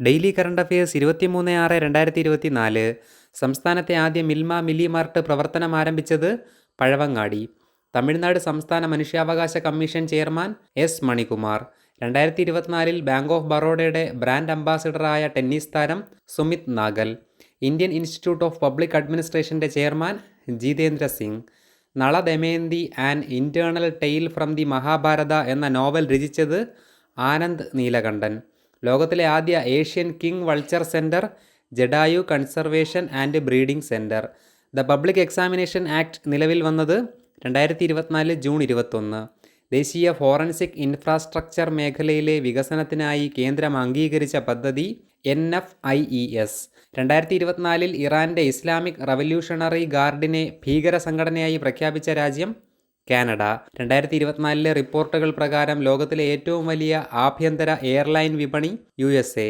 Daily current affairs 23/6/2024. സംസ്ഥാനത്തെ ആദ്യ Milma milli mart പ്രവർത്തനം ആരംഭിച്ചത് പഴവങ്ങാടി. തമിഴ്നാട് സംസ്ഥാന മനുഷ്യാവകാശ commission chairman S Manikumar. 2024 bank of ബറോഡയുടെ ബ്രാൻഡ് അംബാസിഡറായ ടെന്നീസ് താരം Sumit Nagal. Indian institute of public അഡ്മിനിസ്ട്രേഷന്റെ chairman Jitendra Singh. Nala Damayanti an internal tale from the Mahabharata എന്ന നോവൽ രചിച്ചത് ആനന്ദ് നീലകണ്ഠൻ. ലോകത്തിലെ ആദ്യ Asian king vulture centre Jatayu conservation and breeding centre. The public examination act നിലവിൽ വന്നത് 2024 ജൂൺ 21. ദേശീയ ഫോറൻസിക് ഇൻഫ്രാസ്ട്രക്ചർ മേഖലയിലെ വികസനത്തിനായി കേന്ദ്രം അംഗീകരിച്ച പദ്ധതി NFIES. 2024 ഇറാന്റെ ഇസ്ലാമിക് റവല്യൂഷണറി ഗാർഡിനെ ഭീകര സംഘടനയായി പ്രഖ്യാപിച്ച രാജ്യം കാനഡ. 2024 റിപ്പോർട്ടുകൾ പ്രകാരം ലോകത്തിലെ ഏറ്റവും വലിയ ആഭ്യന്തര എയർലൈൻ വിപണി USA.